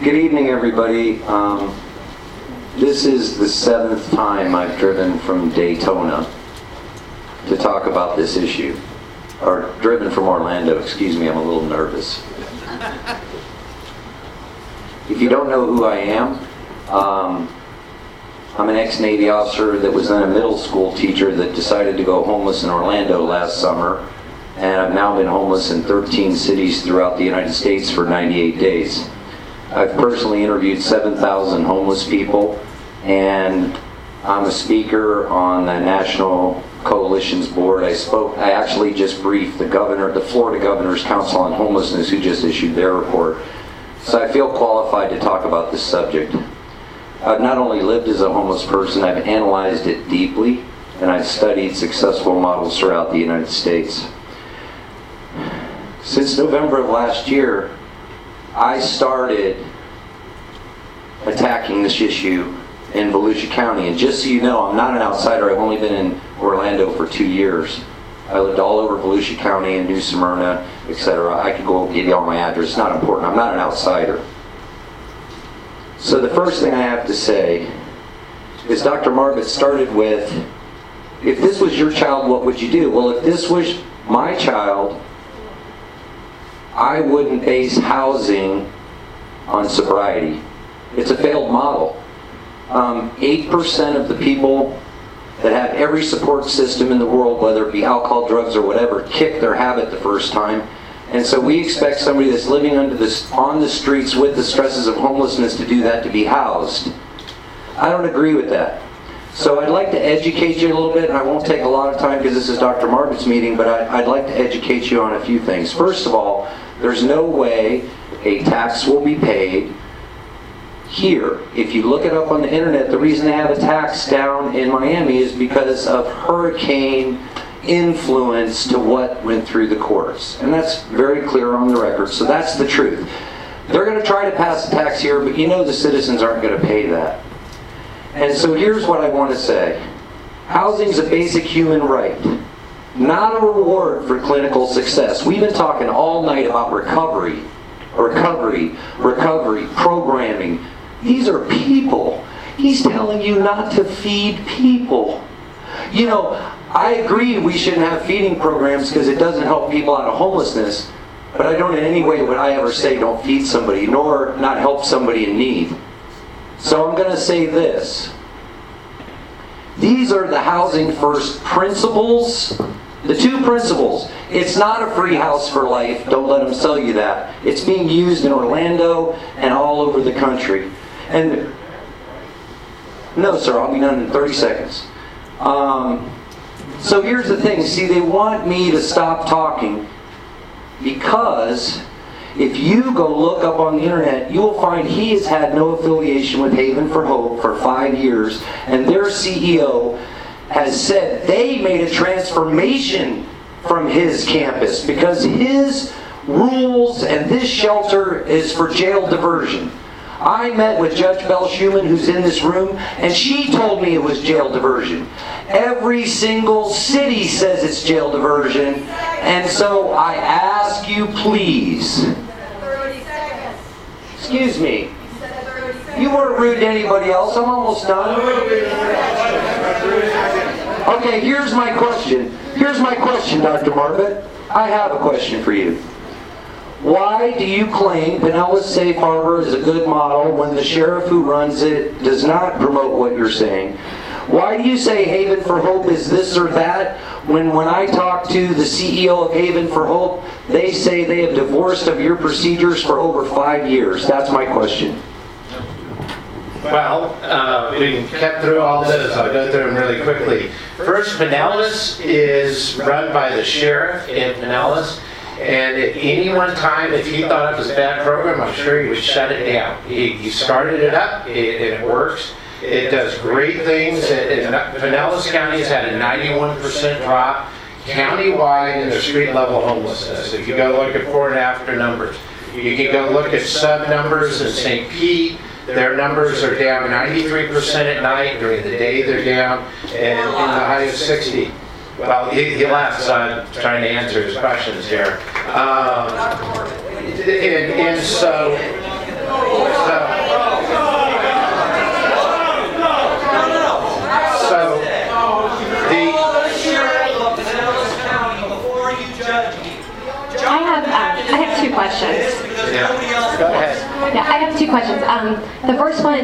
Good evening, everybody. This is the 7th time I've driven from Daytona to talk about this issue. Or driven from Orlando, excuse me, I'm a little nervous. If you don't know who I am, I'm an ex-Navy officer that was then a middle school teacher that decided to go homeless in Orlando last summer. And I've now been homeless in 13 cities throughout the United States for 98 days. I've personally interviewed 7,000 homeless people, and I'm a speaker on the National Coalition's board. I actually just briefed the Florida Governor's Council on Homelessness, who just issued their report. So I feel qualified to talk about this subject. I've not only lived as a homeless person, I've analyzed it deeply, and I've studied successful models throughout the United States. Since November of last year, I started attacking this issue in Volusia County. And just so you know, I'm not an outsider. I've only been in Orlando for 2 years. I lived all over Volusia County and New Smyrna, etc. I could go give you all my address. It's not important. I'm not an outsider. So the first thing I have to say is Dr. Margaret started with, if this was your child, what would you do? Well, if this was my child, I wouldn't base housing on sobriety. It's a failed model. 8% of the people that have every support system in the world, whether it be alcohol, drugs, or whatever, kick their habit the first time. And so we expect somebody that's living on the streets with the stresses of homelessness to do that, to be housed. I don't agree with that. So I'd like to educate you a little bit, and I won't take a lot of time because this is Dr. Margaret's meeting, but I'd like to educate you on a few things. First of all, there's no way a tax will be paid here. If you look it up on the internet, the reason they have a tax down in Miami is because of hurricane influence to what went through the courts. And that's very clear on the record, so that's the truth. They're going to try to pass a tax here, but you know the citizens aren't going to pay that. And so here's what I want to say. Housing is a basic human right, not a reward for clinical success. We've been talking all night about recovery, programming. These are people. He's telling you not to feed people. You know, I agree we shouldn't have feeding programs because it doesn't help people out of homelessness, but I don't in any way would I ever say don't feed somebody, nor not help somebody in need. So I'm going to say this. These are the Housing First principles. The two principles. It's not a free house for life. Don't let them sell you that. It's being used in Orlando and all over the country. And no, sir, I'll be done in 30 seconds. So here's the thing. See, they want me to stop talking because if you go look up on the internet, you will find he has had no affiliation with Haven for Hope for 5 years, and their CEO has said they made a transformation from his campus because his rules and this shelter is for jail diversion. I met with Judge Bell Schuman, who's in this room, and she told me it was jail diversion. Every single city says it's jail diversion, and so I ask you please. 30 seconds. Excuse me. You said 30 seconds. You weren't rude to anybody else. I'm almost done. Okay, here's my question. Here's my question, Dr. Margaret. I have a question for you. Why do you claim Pinellas Safe Harbor is a good model when the sheriff who runs it does not promote what you're saying? Why do you say Haven for Hope is this or that when I talk to the CEO of Haven for Hope, they say they have divorced of your procedures for over 5 years? That's my question. Well, we kept through all those. I'll go through them really quickly. First, Pinellas is run by the sheriff in Pinellas. And at any one time, if he thought it was a bad program, I'm sure he would shut it down. He started it up, and it works. It does great things. Pinellas County has had a 91% drop countywide in their street level homelessness. If you go look at before and after numbers, you can go look at sub numbers in St. Pete. Their numbers are down 93% at night. During the day, they're down, and in the high of 60. Well, he laughs. I'm trying to answer his questions here. And so I have two questions. Yeah, go ahead. Yeah, I have two questions. The first one